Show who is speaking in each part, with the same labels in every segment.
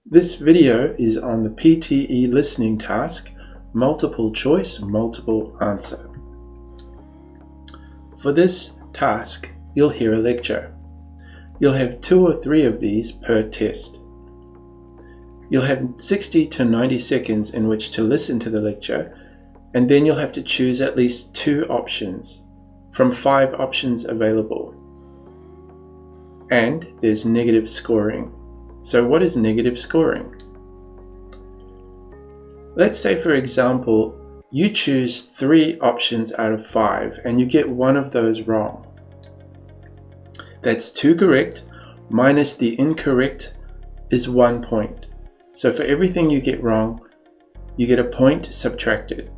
Speaker 1: This video is on the PTE listening task, multiple choice, multiple answer. For this task, you'll hear a lecture. You'll have 2 or 3 of these per test. You'll have 60 to 90 seconds in which to listen to the lecture, and then you'll have to choose at least 2 options from 5 options available. And there's negative scoring. So what is negative scoring? Let's say, for example, you choose 3 options out of 5 and you get one of those wrong. That's 2 correct minus the incorrect is 1 point. So for everything you get wrong, you get a point subtracted.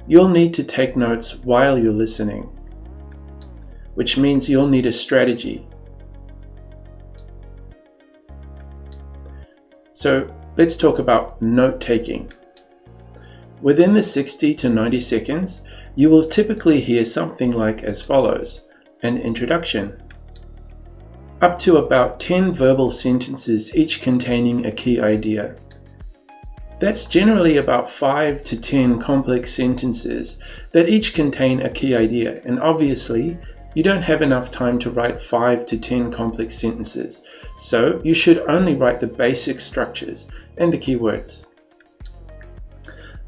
Speaker 1: You'll need to take notes while you're listening, which means you'll need a strategy. So let's talk about note-taking. Within the 60 to 90 seconds, you will typically hear something like as follows: an introduction, up to about 10 verbal sentences, each containing a key idea. That's generally about 5 to 10 complex sentences that each contain a key idea, and obviously you don't have enough time to write 5 to 10 complex sentences, so you should only write the basic structures and the keywords.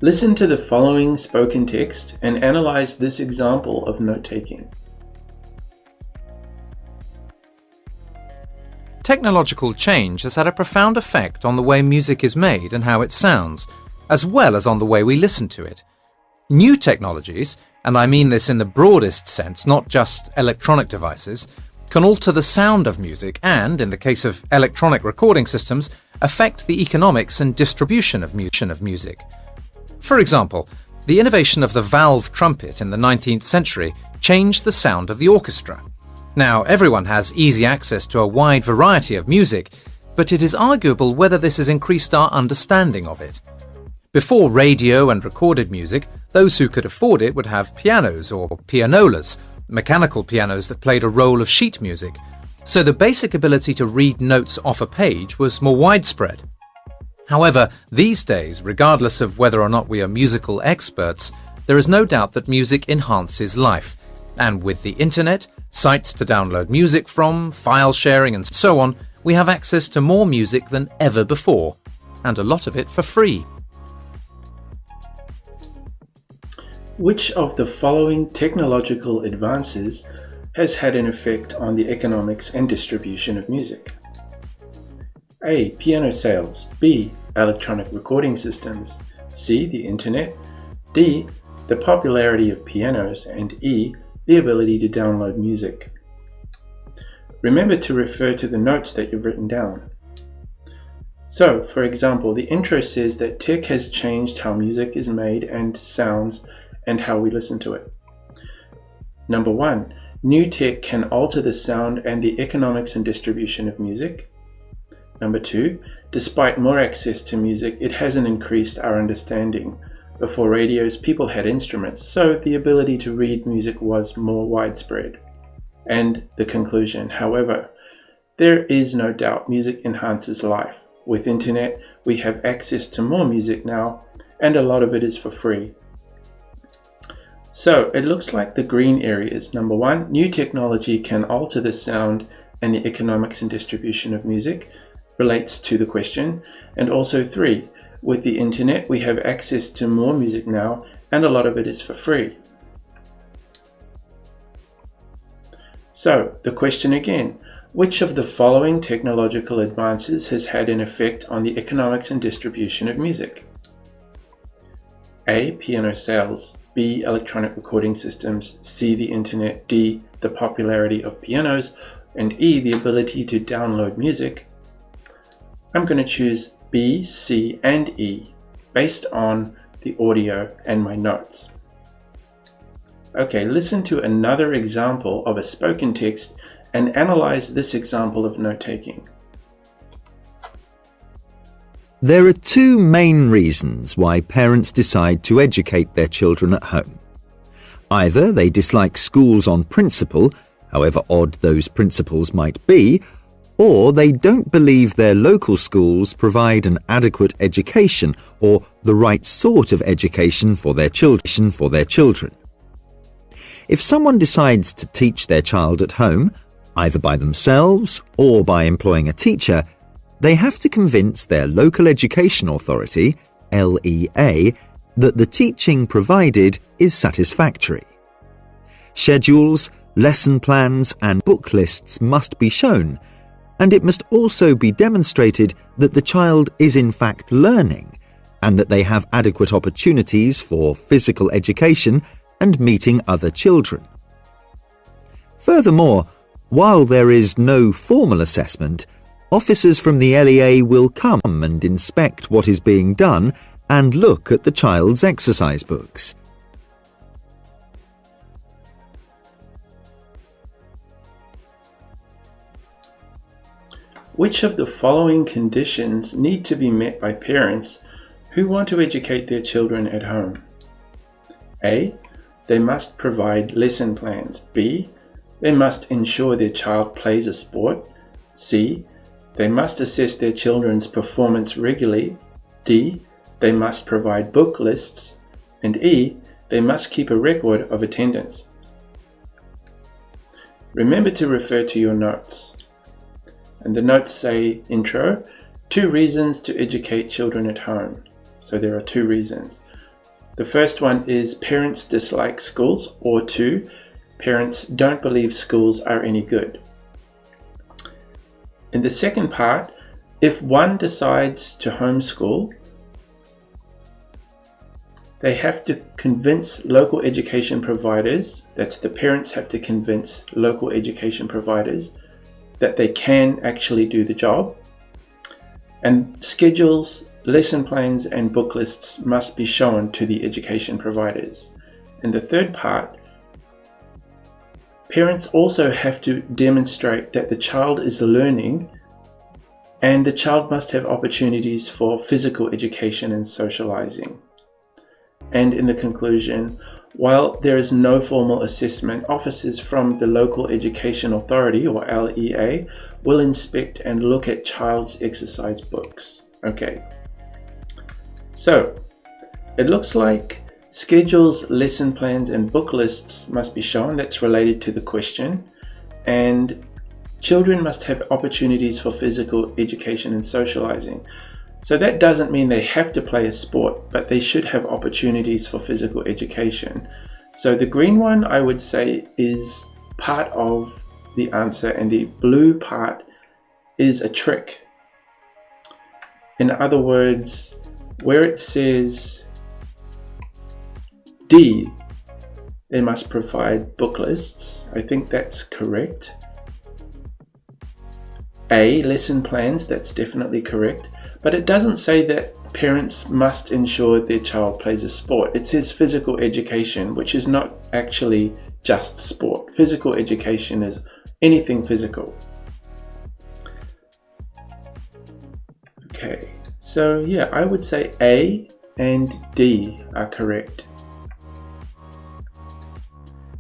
Speaker 1: Listen to the following spoken text and analyze this example of note-taking.
Speaker 2: Technological change has had a profound effect on the way music is made and how it sounds, as well as on the way we listen to it. New technologies, and I mean this in the broadest sense, not just electronic devices, can alter the sound of music and, in the case of electronic recording systems, affect the economics and distribution of music. For example, the innovation of the valve trumpet in the 19th century changed the sound of the orchestra. Now, everyone has easy access to a wide variety of music, but it is arguable whether this has increased our understanding of it. Before radio and recorded music, those who could afford it would have pianos or pianolas, mechanical pianos that played a role of sheet music, so the basic ability to read notes off a page was more widespread. However, these days, regardless of whether or not we are musical experts, there is no doubt that music enhances life, and with the internet, sites to download music from, file sharing and so on, we have access to more music than ever before, and a lot of it for free.
Speaker 1: Which of the following technological advances has had an effect on the economics and distribution of music? A. Piano sales. B. Electronic recording systems. C. The internet. D. The popularity of pianos. And E. The ability to download music. Remember to refer to the notes that you've written down. So, for example, the intro says that tech has changed how music is made and sounds and how we listen to it. Number 1, new tech can alter the sound and the economics and distribution of music. Number 2, despite more access to music, it hasn't increased our understanding. Before radios, people had instruments, so the ability to read music was more widespread. And the conclusion, however, there is no doubt music enhances life. With internet, we have access to more music now, and a lot of it is for free. So it looks like the green areas. Number 1, new technology can alter the sound and the economics and distribution of music relates to the question. And also 3, with the internet, we have access to more music now, and a lot of it is for free. So the question again, which of the following technological advances has had an effect on the economics and distribution of music? A. Piano sales. B. Electronic recording systems. C. The internet. D. The popularity of pianos. And E. The ability to download music. I'm going to choose B, C, and E based on the audio and my notes. Okay, listen to another example of a spoken text and analyze this example of note-taking.
Speaker 3: There are 2 main reasons why parents decide to educate their children at home. Either they dislike schools on principle, however odd those principles might be, or they don't believe their local schools provide an adequate education or the right sort of education for their children. If someone decides to teach their child at home, either by themselves or by employing a teacher, they have to convince their local education authority, LEA, that the teaching provided is satisfactory. Schedules, lesson plans and book lists must be shown, and it must also be demonstrated that the child is in fact learning and that they have adequate opportunities for physical education and meeting other children. Furthermore, while there is no formal assessment, officers from the LEA will come and inspect what is being done and look at the child's exercise books.
Speaker 1: Which of the following conditions need to be met by parents who want to educate their children at home? A. They must provide lesson plans. B. They must ensure their child plays a sport. C. They must assess their children's performance regularly. D. They must provide book lists. And E. They must keep a record of attendance. Remember to refer to your notes. And the notes say, intro, 2 reasons to educate children at home. So there are 2 reasons. The first one is parents dislike schools, or 2, parents don't believe schools are any good. In the second part, if one decides to homeschool, they have to convince local education providers, that's the parents have to convince local education providers that they can actually do the job, and schedules, lesson plans and book lists must be shown to the education providers. And the third part, parents also have to demonstrate that the child is learning and the child must have opportunities for physical education and socializing. And in the conclusion, while there is no formal assessment, officers from the local education authority, or LEA, will inspect and look at child's exercise books. Okay, so it looks like schedules, lesson plans and book lists must be shown. That's related to the question. And children must have opportunities for physical education and socializing. So that doesn't mean they have to play a sport, but they should have opportunities for physical education. So the green one, I would say, is part of the answer, and the blue part is a trick. In other words, where it says D, they must provide book lists, I think that's correct. A, lesson plans, that's definitely correct. But it doesn't say that parents must ensure their child plays a sport. It says physical education, which is not actually just sport. Physical education is anything physical. Okay, so yeah, I would say A and D are correct.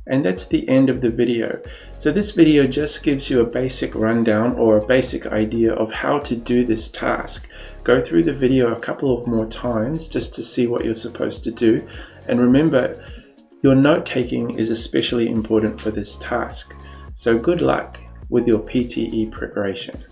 Speaker 1: And that's the end of the video. So this video just gives you a basic rundown or a basic idea of how to do this task. Go through the video a couple of more times just to see what you're supposed to do. And remember, your note taking is especially important for this task. So good luck with your PTE preparation.